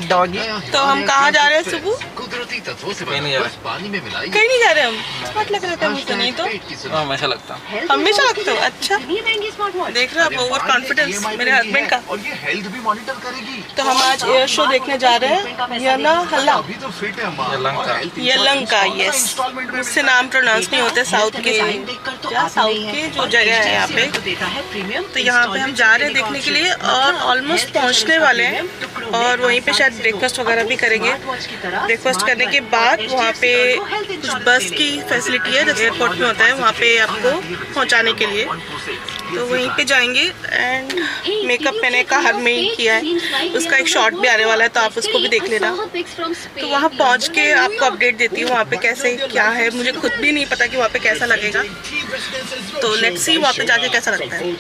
Doggy. तो हम कहाँ जा रहे हैं सुबह? कुदरती तत्वों से कहीं नहीं जा रहे। पानी में मिलाई कहीं नहीं जा रहे हम। स्मार्ट लग रहा था मुझे, नहीं तो हमेशा लगता हमेशा लगता हो। अच्छा देख रहे हो आप, ओवर कॉन्फिडेंस मेरे हस्बैंड का। और ये हेल्थ भी मॉनिटर करेगी। तो हम आज एयर शो देखने जा रहे हैं। यला हल्ला, अभी तो फिट है माँ। यलंका, यस। मुझसे नाम प्रोनाउंस नहीं होते साउथ के, क्या साउथ के जो जगह है यहाँ पे। तो यहाँ पे हम जा रहे हैं देखने के लिए और ऑलमोस्ट पहुँचने वाले हैं। और वहीं पे शायद ब्रेकफास्ट वगैरह भी करेंगे। ब्रेकफास्ट करने के बाद वहाँ पे कुछ बस की फैसिलिटी है जैसे एयरपोर्ट में होता है, वहाँ पे आपको पहुँचाने के लिए। तो वहीं पे जाएंगे। एंड मेकअप मैंने कार में ही किया है, उसका एक शॉट भी आने वाला है तो आप उसको भी देख लेना। तो वहाँ पहुँच के आपको अपडेट देती हूँ वहाँ पे कैसे क्या है। मुझे खुद भी नहीं पता कि वहाँ पे कैसा लगेगा, तो लेट्स सी वहाँ पे जाके कैसा लगता है।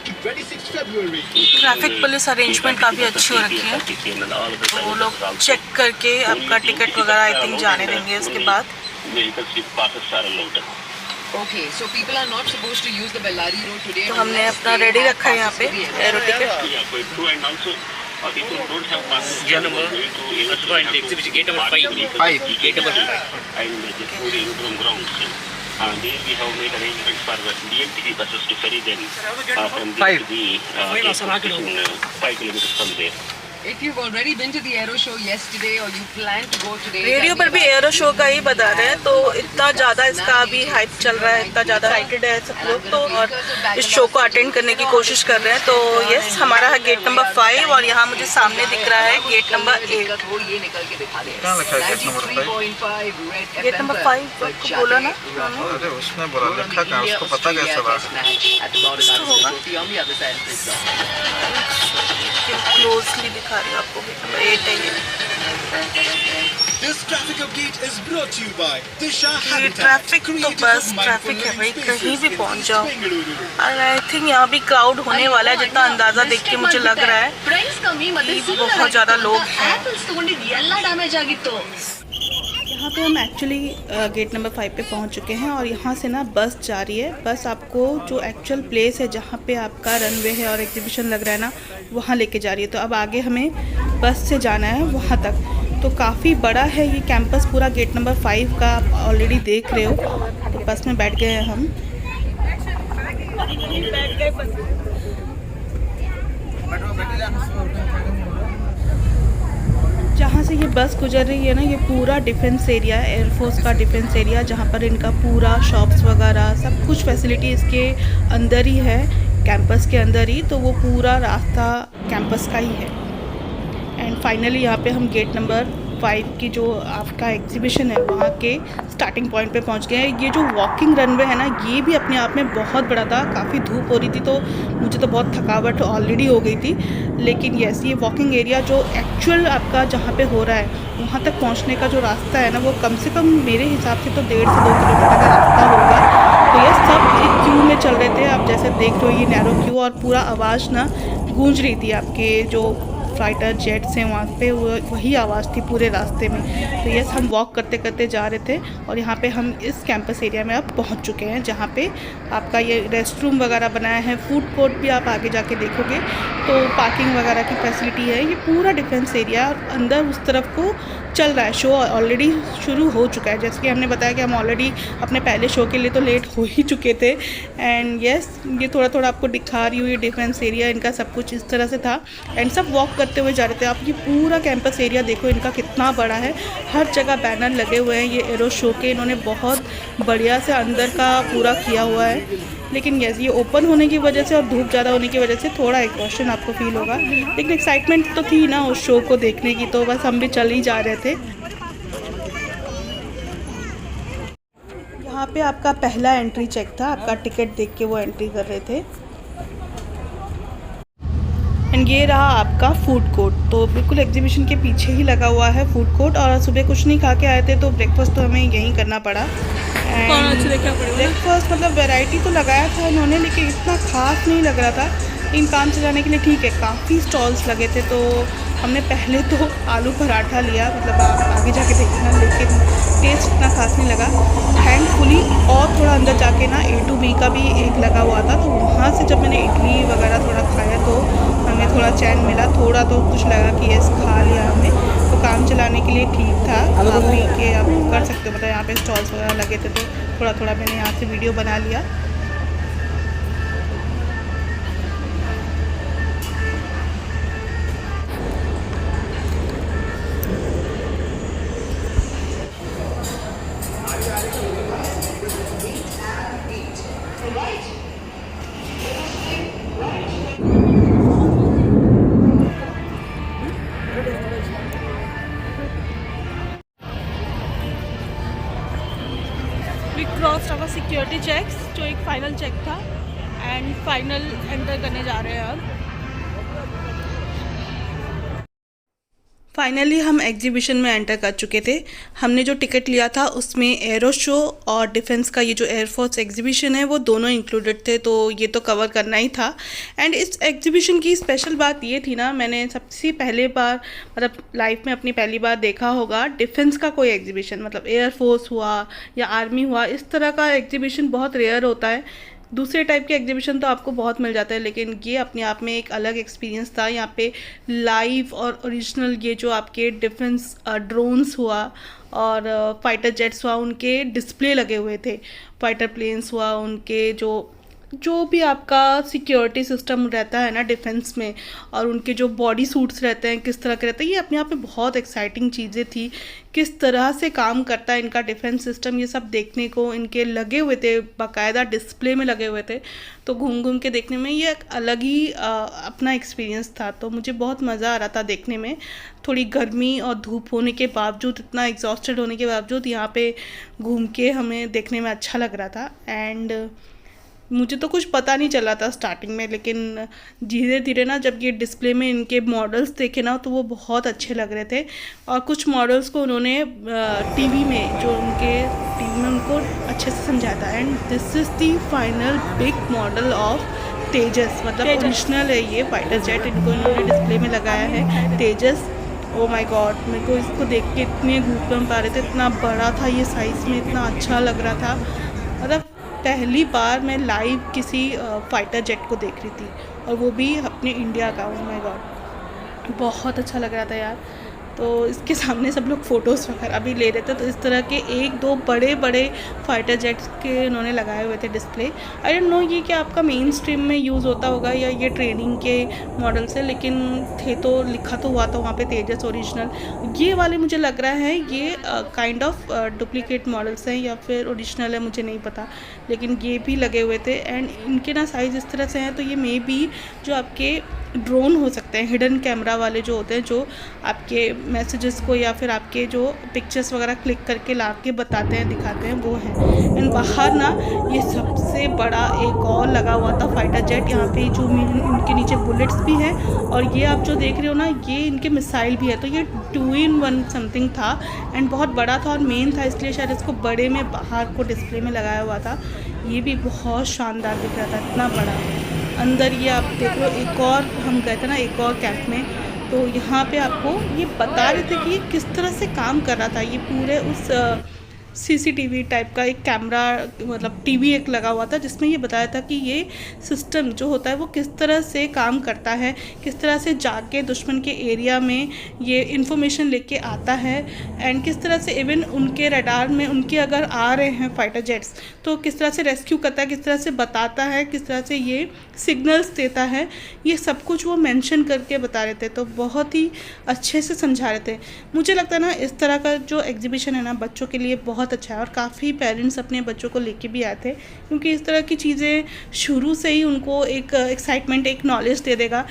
ट्रैफिक पुलिस अरेंजमेंट काफ़ी अच्छी हो रखी है, तो वो लोग चेक करके आपका टिकट वगैरह आई थिंक जाने देंगे इसके बाद। Okay, so people are not supposed to use the Bellary Road today. तो हमने अपना रेडी रखा है यहाँ पे arrow ticket. If you've already been to the Aero Show yesterday or you plan to go today, radio पर भी arrow show का ही बता रहे हैं, तो इतना ज़्यादा इसका अभी हाइप चल रहा है, इतना ज़्यादा एक्साइटेड है सब लोग तो, और इस शो को अटेंड करने की कोशिश कर रहे हैं। तो यस, हमारा है गेट नंबर 5 और यहाँ मुझे सामने दिख रहा है गेट नंबर 8। वो ये निकल के दिखा दे। क्या लिखा है गेट नंबर 5? गेट नंबर 5 को बोला ना, अरे उसने बोला लिखा कहाँ, उसको पता कैसे बात? क्लोजली दिखा रही हूँ आपको, गेट नंबर 8 है ये। This traffic update is brought to you by Disha ये Habitat. ट्रैफिक तो बस ट्रैफिक है भाई, कहीं भी पहुंच जाओ। और आई थिंक यहाँ भी क्राउड होने वाला है, जितना अंदाज़ा देख के मुझे लग रहा है कि बहुत ज़्यादा लोग हैं। यहाँ पे हम एक्चुअली गेट नंबर 5 पे पहुँच चुके हैं और यहाँ से ना बस जा रही है। बस आपको जो एक्चुअल प्लेस है जहाँ पे आपका रनवे है और एग्जीबिशन लग रहा है ना, वहाँ लेके जा रही है। तो अब आगे हमें बस से जाना है वहाँ तक। तो काफ़ी बड़ा है ये कैंपस पूरा, गेट नंबर 5 का आप ऑलरेडी देख रहे हो। तो बस में बैठ गए हैं हम। जहाँ से ये बस गुजर रही है ना, ये पूरा डिफेंस एरिया है, एयरफोर्स का डिफेंस एरिया, जहाँ पर इनका पूरा शॉप्स वगैरह सब कुछ फैसिलिटी इसके अंदर ही है, कैंपस के अंदर ही। तो वो पूरा रास्ता कैंपस का ही है। एंड फाइनली यहाँ पे हम गेट नंबर 5 की जो आपका एग्जीबिशन है वहाँ के स्टार्टिंग पॉइंट पे पहुँच गए हैं। ये जो वॉकिंग रनवे है ना, ये भी अपने आप में बहुत बड़ा था। काफ़ी धूप हो रही थी तो मुझे तो बहुत थकावट ऑलरेडी हो गई थी, लेकिन यस, ये वॉकिंग एरिया जो एक्चुअल आपका जहाँ पे हो रहा है वहाँ तक पहुँचने का जो रास्ता है ना, वो कम से कम मेरे हिसाब से तो 1.5 से 2 किलोमीटर का रास्ता होगा। तो यस, सब एक क्यू में चल रहे थे। आप जैसे देख रहे हो ये नैरो क्यू, और पूरा आवाज़ ना गूंज रही थी आपके जो फाइटर जेट्स हैं वहाँ पे, वही आवाज़ थी पूरे रास्ते में। तो यस, हम वॉक करते करते जा रहे थे और यहाँ पे हम इस कैंपस एरिया में अब पहुँच चुके हैं, जहाँ पे आपका ये रेस्ट रूम वगैरह बनाया है। फूड कोर्ट भी आप आगे जाके देखोगे तो पार्किंग वगैरह की फैसिलिटी है। ये पूरा डिफेंस एरिया और अंदर उस तरफ को चल रहा है। शो ऑलरेडी शुरू हो चुका है, जैसे कि हमने बताया कि हम ऑलरेडी अपने पहले शो के लिए तो लेट हो ही चुके थे। एंड यस, ये थोड़ा थोड़ा आपको दिखा रही हूँ ये डिफेंस एरिया, इनका सब कुछ इस तरह से था। एंड सब वॉक करते हुए जा रहे थे। आप ये पूरा कैंपस एरिया देखो, इनका कितना बड़ा है। हर जगह बैनर लगे हुए हैं ये एरो शो के, इन्होंने बहुत बढ़िया से अंदर का पूरा किया हुआ है। लेकिन यस, ये ओपन होने की वजह से और धूप ज़्यादा होने की वजह से थोड़ा एक्सॉशन आपको फील होगा, लेकिन एक्साइटमेंट तो थी ना उस शो को देखने की, तो बस हम भी चल ही जा रहे थे। यहाँ पे आपका पहला एंट्री चेक था, आपका टिकट देख के वो एंट्री कर रहे थे। एंड ये रहा आपका फूड कोर्ट, तो बिल्कुल एग्जीबिशन के पीछे ही लगा हुआ है फूड कोर्ट। और सुबह कुछ नहीं खा के आए थे तो ब्रेकफास्ट तो हमें यहीं करना पड़ा। ब्रेकफास्ट मतलब वैरायटी तो लगाया था इन्होंने, लेकिन इतना खास नहीं लग रहा था। इन काम चलाने के लिए ठीक है, काफ़ी स्टॉल्स लगे थे। तो हमने पहले तो आलू पराठा लिया, मतलब आप आगे जाके देखना, लेकिन टेस्ट इतना खास नहीं लगा। थैंकफुली और थोड़ा अंदर जाके ना A to B का भी एक लगा हुआ था, तो वहाँ से जब मैंने इडली वगैरह थोड़ा खाया तो हमें थोड़ा चैन मिला। थोड़ा तो कुछ लगा कि यस खा लिया हमने। लाने के लिए ठीक था, काफ़ी के आप कर सकते हो, मतलब यहाँ पे स्टॉल्स वगैरह लगे थे तो थोड़ा थोड़ा मैंने यहाँ से वीडियो बना लिया। We crossed our security checks, जो एक फाइनल चेक था, एंड फाइनल एंटर करने जा रहे हैं अब। फाइनली हम एग्जीबिशन में एंटर कर चुके थे। हमने जो टिकट लिया था उसमें एरो शो और डिफेंस का ये जो एयरफोर्स एग्जीबिशन है वो दोनों इंक्लूडेड थे, तो ये तो कवर करना ही था। एंड इस एग्जीबिशन की स्पेशल बात ये थी ना, मैंने सबसे पहले बार मतलब लाइफ में अपनी पहली बार देखा होगा डिफेंस का कोई एग्जीबिशन, मतलब एयरफोर्स हुआ या आर्मी हुआ, इस तरह का एग्जीबिशन बहुत रेयर होता है। दूसरे टाइप के एग्जीबिशन तो आपको बहुत मिल जाता है, लेकिन ये अपने आप में एक अलग एक्सपीरियंस था। यहाँ पे लाइव और ओरिजिनल ये जो आपके डिफेंस ड्रोन्स हुआ और फाइटर जेट्स हुआ, उनके डिस्प्ले लगे हुए थे। फाइटर प्लेन्स हुआ, उनके जो भी आपका सिक्योरिटी सिस्टम रहता है ना डिफेंस में, और उनके जो बॉडी सूट्स रहते हैं किस तरह के रहते हैं, ये अपने आप में बहुत एक्साइटिंग चीज़ें थी। किस तरह से काम करता है इनका डिफेंस सिस्टम, ये सब देखने को इनके लगे हुए थे, बाकायदा डिस्प्ले में लगे हुए थे। तो घूम घूम के देखने में ये एक अलग ही अपना एक्सपीरियंस था। तो मुझे बहुत मज़ा आ रहा था देखने में। थोड़ी गर्मी और धूप होने के बावजूद, इतना एग्जॉस्टेड होने के बावजूद यहाँ पे घूम के हमें देखने में अच्छा लग रहा था। एंड मुझे तो कुछ पता नहीं चला था स्टार्टिंग में, लेकिन धीरे धीरे ना जब ये डिस्प्ले में इनके मॉडल्स देखे ना तो वो बहुत अच्छे लग रहे थे। और कुछ मॉडल्स को उन्होंने टीवी में, जो उनके टीवी में उनको अच्छे से समझाया था। And this is the final big model of Tejas, मतलब ओरिजिनल है ये फाइटर जेट, इनको इन्होंने डिस्प्ले में लगाया है तेजस। ओ माय गॉड, मेरे को इसको देख के इतने गूज़बम्स आ रहे थे, इतना बड़ा था ये साइज़ में, इतना अच्छा लग रहा था। मतलब पहली बार मैं लाइव किसी फाइटर जेट को देख रही थी, और वो भी अपने इंडिया का। ओह माय गॉड, बहुत अच्छा लग रहा था यार। तो इसके सामने सब लोग फ़ोटोज़ वगैरह भी ले रहे थे। तो इस तरह के एक दो बड़े बड़े फाइटर जेट्स के उन्होंने लगाए हुए थे डिस्प्ले। आई डोंट नो ये क्या आपका मेन स्ट्रीम में यूज़ होता होगा या ये ट्रेनिंग के मॉडल से, लेकिन थे तो लिखा तो हुआ था वहाँ पे तेजस ओरिजिनल। ये वाले मुझे लग रहा है ये काइंड ऑफ डुप्लीकेट मॉडल्स हैं या फिर ओरिजिनल है, मुझे नहीं पता, लेकिन ये भी लगे हुए थे। एंड इनके ना साइज़ इस तरह से हैं, तो ये मे बी जो आपके ड्रोन हो सकते हैं, हिडन कैमरा वाले जो होते हैं, जो आपके मैसेजेस को या फिर आपके जो पिक्चर्स वगैरह क्लिक करके ला के बताते हैं, दिखाते हैं, वो है। एंड बाहर ना ये सबसे बड़ा एक और लगा हुआ था फाइटर जेट। यहाँ पे जो इनके नीचे बुलेट्स भी हैं, और ये आप जो देख रहे हो ना, ये इनके मिसाइल भी है। तो ये 2-in-1 समथिंग था एंड बहुत बड़ा था और मेन था, इसलिए शायद इसको बड़े में बाहर को डिस्प्ले में लगाया हुआ था। ये भी बहुत शानदार दिख रहा था, इतना बड़ा। अंदर ये आप देख लो, एक और हम गए थे ना एक और कैंप में, तो यहाँ पे आपको ये बता रहे थे कि ये किस तरह से काम कर रहा था। ये पूरे उस सीसीटीवी टाइप का एक कैमरा, मतलब टीवी एक लगा हुआ था, जिसमें ये बताया था कि ये सिस्टम जो होता है वो किस तरह से काम करता है, किस तरह से जाके दुश्मन के एरिया में ये इन्फॉर्मेशन लेके आता है, एंड किस तरह से इवन उनके रडार में उनके अगर आ रहे हैं फाइटर जेट्स तो किस तरह से रेस्क्यू करता है, किस तरह से बताता है, किस तरह से ये सिग्नल्स देता है। ये सब कुछ वो मेंशन करके बता रहे थे, तो बहुत ही अच्छे से समझा रहे थे। मुझे लगता है ना इस तरह का जो एग्जीबिशन है ना बच्चों के लिए बहुत अच्छा है, और काफ़ी पेरेंट्स अपने बच्चों को लेके भी आए थे, क्योंकि इस तरह की चीज़ें शुरू से ही उनको एक एक्साइटमेंट, एक नॉलेज दे देगा।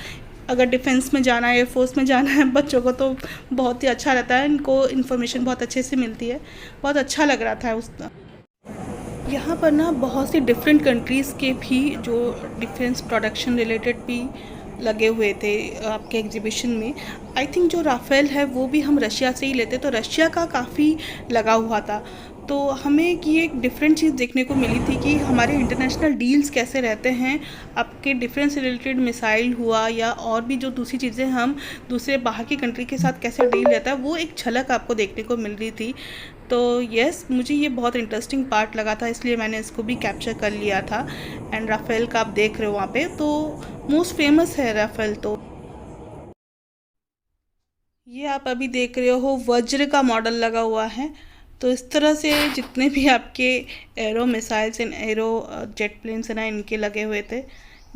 अगर डिफेंस में जाना है, एयरफोर्स में जाना है बच्चों को, तो बहुत ही अच्छा रहता है, इनको इन्फॉर्मेशन बहुत अच्छे से मिलती है। बहुत अच्छा लग रहा था उसका। यहाँ पर ना बहुत सी डिफरेंट कंट्रीज़ के भी जो डिफेंस प्रोडक्शन रिलेटेड भी लगे हुए थे आपके एग्जीबिशन में। आई थिंक जो राफेल है वो भी हम रशिया से ही लेते, तो रशिया का काफ़ी लगा हुआ था। तो हमें ये एक डिफरेंट चीज़ देखने को मिली थी कि हमारे इंटरनेशनल डील्स कैसे रहते हैं। आपके डिफेंस रिलेटेड मिसाइल हुआ या और भी जो दूसरी चीज़ें हम दूसरे बाहर की कंट्री के साथ कैसे डील रहता है, वो एक झलक आपको देखने को मिल रही थी। तो यस, मुझे ये बहुत इंटरेस्टिंग पार्ट लगा था, इसलिए मैंने इसको भी कैप्चर कर लिया था। एंड राफेल का आप देख रहे हो वहाँ पे, तो मोस्ट फेमस है राफेल। तो ये आप अभी देख रहे हो वज्र का मॉडल लगा हुआ है। तो इस तरह से जितने भी आपके arrow missiles and arrow jet planes है ना, इनके लगे हुए थे।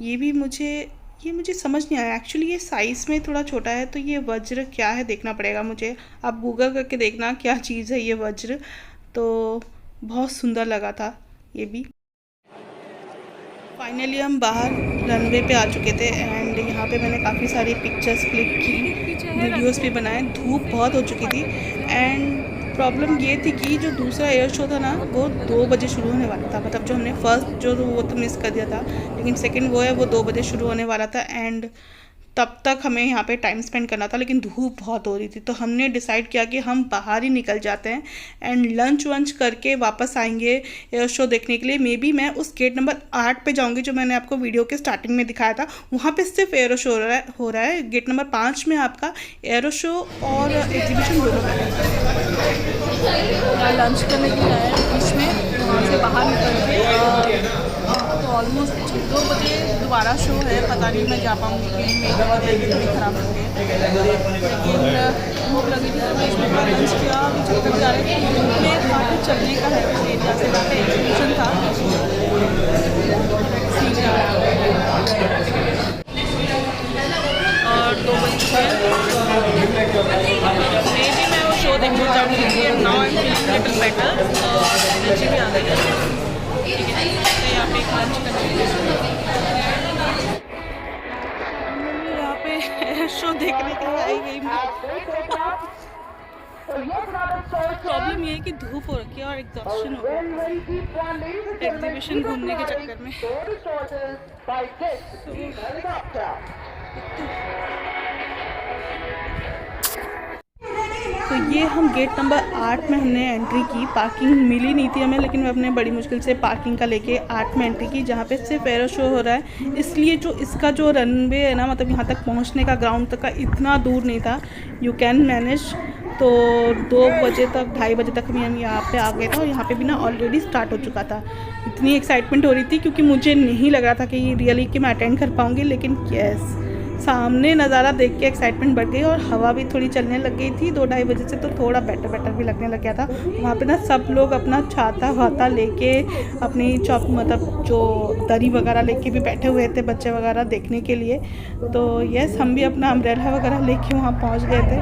ये मुझे समझ नहीं आया एक्चुअली, ये साइज़ में थोड़ा छोटा है। तो ये वज्र क्या है देखना पड़ेगा मुझे, आप गूगल करके देखना क्या चीज़ है ये वज्र। तो बहुत सुंदर लगा था ये भी। फाइनली हम बाहर रनवे पे आ चुके थे एंड यहाँ पे मैंने काफ़ी सारी पिक्चर्स क्लिक की, वीडियोस भी बनाए। धूप बहुत हो चुकी थी एंड प्रॉब्लम ये थी कि जो दूसरा एयर शो था ना वो 2 बजे शुरू होने वाला था। मतलब जो हमने फर्स्ट जो वो तो मिस कर दिया था, लेकिन सेकंड वो है वो 2 बजे शुरू होने वाला था एंड तब तक हमें यहाँ पे टाइम स्पेंड करना था, लेकिन धूप बहुत हो रही थी। तो हमने डिसाइड किया कि हम बाहर ही निकल जाते हैं एंड लंच वंच करके वापस आएंगे एयर शो देखने के लिए। मे बी मैं उस गेट नंबर 8 पे जाऊँगी जो मैंने आपको वीडियो के स्टार्टिंग में दिखाया था। वहाँ पे सिर्फ एयर शो हो रहा है। गेट नंबर 5 में आपका एयर शो और एग्जीबिशन दोनों का लंच करने के लिए आए बीच में, वहाँ से बाहर निकल के तो ऑलमोस्ट 2 बजे दोबारा शो है। पता नहीं मैं जा पाऊँगी कि मेरी तबीयत थोड़ी ख़राब हो गई है, लेकिन भूख लगी थी तो मैं इसमें लंच किया। अभी जब तक जा रहे थे में काफ़ी चलने का है उस एरिया से, वहाँ पे एग्जीबिशन था और 2 बजे मे भी मैं वो शो देखने जाऊँगी। Now I am feeling little better और एनर्जी भी आ गई है। ठीक है, तो यहाँ पे एक लंच करने यहाँ पे शो देखने के लिए आई गई मैं। प्रॉब्लम ये है कि धूप हो रखी है और एग्जॉस्शन हो गया एग्जीबिशन घूमने के चक्कर में। तो ये हम गेट नंबर 8 में हमने एंट्री की। पार्किंग मिली नहीं थी हमें, लेकिन हमने बड़ी मुश्किल से पार्किंग का लेके 8 में एंट्री की, जहाँ पे सिर्फ एरो शो हो रहा है। इसलिए जो इसका जो रनवे है ना, मतलब यहाँ तक पहुँचने का ग्राउंड तक का इतना दूर नहीं था। You can manage. तो 2 बजे तक 2:30 बजे तक हम यहाँ पे आ गए थे और यहाँ पे भी ना ऑलरेडी स्टार्ट हो चुका था। इतनी एक्साइटमेंट हो रही थी क्योंकि मुझे नहीं लग रहा था कि रियली कि मैं अटेंड कर पाऊँगी, लेकिन यस सामने नज़ारा देख के एक्साइटमेंट बढ़ गई और हवा भी थोड़ी चलने लग गई थी 2-2:30 बजे से। तो थोड़ा बेटर भी लगने लग गया था। वहाँ पे ना सब लोग अपना छाता वाता लेके अपनी मतलब जो दरी वगैरह लेके भी बैठे हुए थे, बच्चे वगैरह देखने के लिए। तो यस हम भी अपना अम्ब्रेला वगैरह लेके वहाँ पहुँच गए थे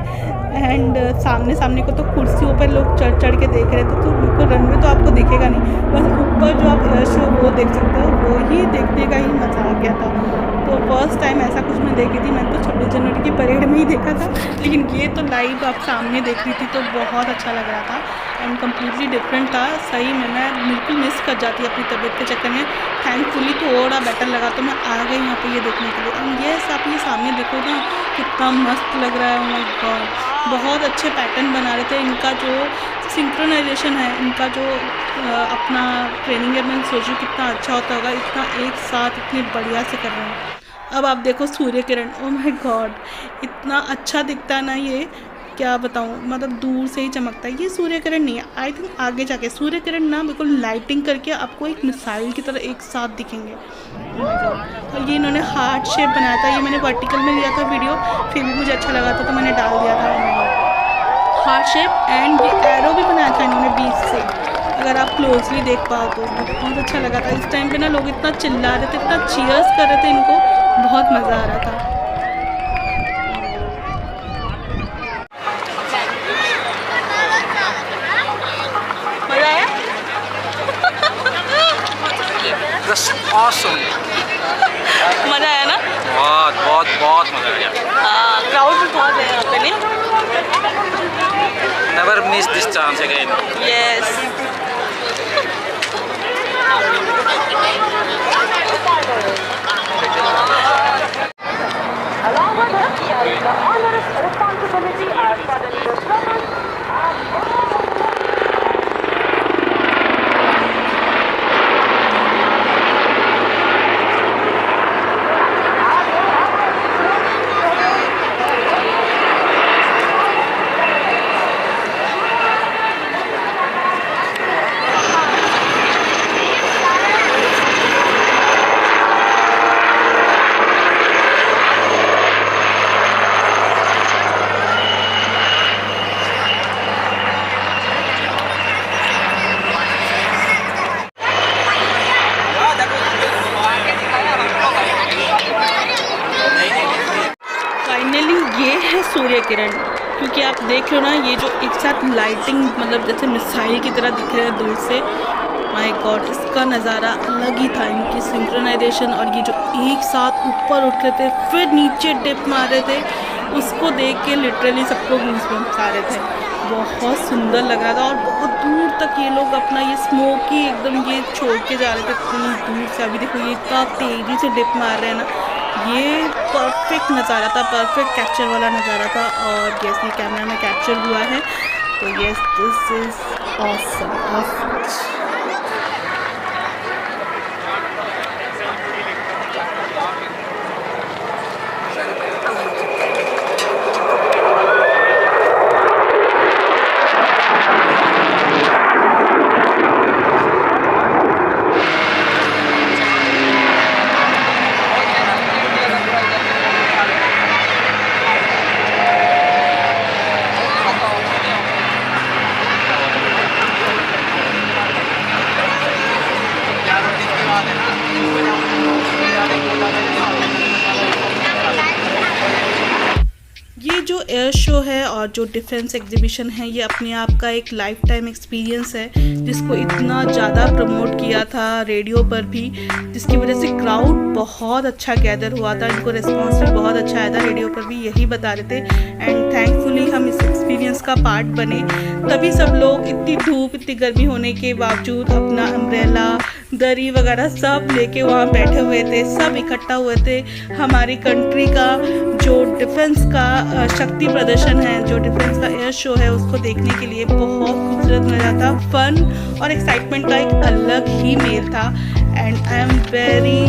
एंड सामने को तो कुर्सियों पर लोग चढ़ के देख रहे थे। तो बिल्कुल रनवे तो आपको दिखेगा नहीं, बस ऊपर जो आप एयर शो वो देख सकते हो, वो ही देखने का ही मज़ा आ गया था। तो फर्स्ट टाइम ऐसा कुछ मैं देखी थी। मैंने तो 26 जनवरी की परेड में ही देखा था, लेकिन ये तो लाइव आप सामने देख रही थी तो बहुत अच्छा लग रहा था एंड कम्प्लीटली डिफरेंट था। सही में मैं बिल्कुल मिस कर जाती अपनी तबीयत के चक्कर में। थैंकफुली थोड़ा बेटर लगा तो मैं आ गई यहाँ पे ये देखने के लिए। एंड यस आप ये सामने देखो ना कितना मस्त लग रहा है। ओह माय गॉड, बहुत अच्छे पैटर्न बना रहे थे। इनका जो सिंक्रोनाइजेशन है, इनका जो अपना ट्रेनिंग है, मैं सोचूं कितना अच्छा होता होगा, इतना एक साथ इतनी बढ़िया से कर रहे हैं। अब आप देखो Surya Kiran, oh my God इतना अच्छा दिखता है ना, ये क्या बताऊँ, मतलब दूर से ही चमकता है। ये सूर्य किरण नहीं है, आई थिंक आगे जाके सूर्य किरण ना बिल्कुल लाइटिंग करके आपको एक मिसाइल की तरह एक साथ दिखेंगे। और ये इन्होंने हार्ट शेप बनाया था। ये मैंने वर्टिकल में लिया था वीडियो, फिर भी मुझे अच्छा लगा था तो मैंने डाल दिया था हार्ट शेप। एंड ये एरो भी बनाया था इन्होंने बीच से, अगर आप क्लोजली देख पाओ तो बहुत अच्छा लगा था। इस टाइम पे ना लोग इतना चिल्ला रहे थे, इतना चीयर्स कर रहे थे, इनको बहुत मज़ा आ रहा था। मज़ा आया? That's awesome. मज़ा आया ना? बहुत मजा आया। क्राउड भी बहुत है यहाँ पे नहीं? Never miss this chance again. Yes. Along with him carries the onerous responsibility as sudden disturbance and देख रहे हो ना, ये जो एक साथ लाइटिंग मतलब जैसे मिसाइल की तरह दिख रहे हैं दूर से, माय गॉड, इसका नज़ारा अलग ही था। इनकी सिंक्रोनाइजेशन और ये जो एक साथ ऊपर उठ रहे थे फिर नीचे डिप मार रहे थे, उसको देख के लिटरली सबको गूज़बम्प्स आ रहे थे। बहुत सुंदर लग रहा था और बहुत दूर तक ये लोग अपना ये स्मोकी एकदम ये छोड़ के जा रहे थे इतनी दूर से। अभी देखो ये इतना तेज़ी से डिप मार रहे हैं ना, ये परफेक्ट नज़ारा था, परफेक्ट कैप्चर वाला नज़ारा था। और जैसे कैमरा में कैप्चर हुआ है तो यस, दिस इज़ ऑसम। ये जो एयर शो है और जो डिफेंस एग्जीबिशन है, ये अपने आप का एक लाइफ टाइम एक्सपीरियंस है, जिसको इतना ज़्यादा प्रमोट किया था रेडियो पर भी, जिसकी वजह से क्राउड बहुत अच्छा गैदर हुआ था। इनको रिस्पॉन्स भी बहुत अच्छा आया था, रेडियो पर भी यही बता रहे थे। एंड थैंकफुली हम इस एक्सपीरियंस का पार्ट बने, तभी सब लोग इतनी धूप इतनी गर्मी होने के बावजूद अपना अम्ब्रेला दरी वगैरह सब लेके वहाँ बैठे हुए थे, सब इकट्ठा हुए थे। हमारी कंट्री का जो डिफेंस का शक्ति प्रदर्शन है, जो डिफेंस का एयर शो है, उसको देखने के लिए बहुत खूबसूरत नज़ारा था। फन और एक्साइटमेंट का एक अलग ही मेल था। And I am very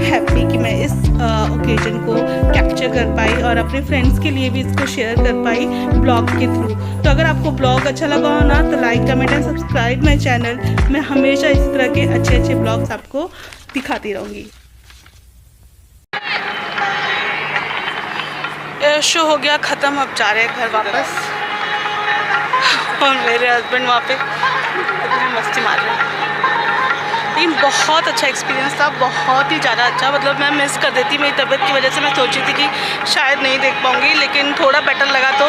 happy कि मैं इस ओकेजन को कैप्चर कर पाई और अपने फ्रेंड्स के लिए भी इसको शेयर कर पाई ब्लॉग के थ्रू। तो अगर आपको ब्लॉग अच्छा लगा हो ना तो like comment and subscribe my channel. मैं हमेशा इस तरह के अच्छे अच्छे ब्लॉग्स आपको दिखाती रहूँगी। एयर शो हो गया ख़त्म, अब जा रहे हैं घर वापस। और मेरे हस्बैंड वहाँ पे मस्ती मार रहे हैं। लेकिन बहुत अच्छा एक्सपीरियंस था, बहुत ही ज़्यादा अच्छा। मतलब मैं मिस कर देती, मेरी तबीयत की वजह से मैं सोची थी कि शायद नहीं देख पाऊँगी, लेकिन थोड़ा बेटर लगा तो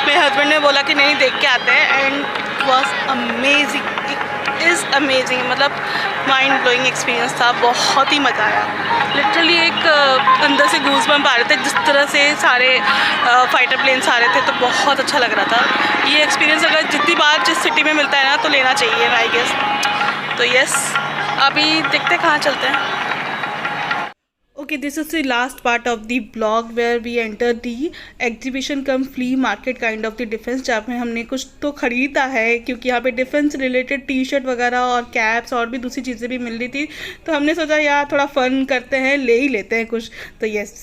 मेरे हस्बैंड ने बोला कि नहीं देख के आते हैं। And it was amazing, it is amazing. मतलब माइंड ब्लोइंग एक्सपीरियंस था, बहुत ही मज़ा आया। लिटरली एक अंदर से गूज़बम्प आ रहे थे, जिस तरह से सारे फाइटर प्लेन्स आ रहे थे, तो बहुत अच्छा लग रहा था। ये एक्सपीरियंस अगर जितनी बार जिस सिटी में मिलता है ना तो लेना चाहिए आई गेस। तो यस, अभी देखते कहाँ चलते हैं। Okay, this is the last part of the blog where we enter the exhibition cum flea market kind of the defense, जहाँ पे हमने कुछ तो ख़रीदा है, क्योंकि यहाँ पे डिफेंस रिलेटेड टी शर्ट वगैरह और कैप्स और भी दूसरी चीज़ें भी मिल रही थी। तो हमने सोचा यार थोड़ा फ़न करते हैं, ले ही लेते हैं कुछ। तो यस,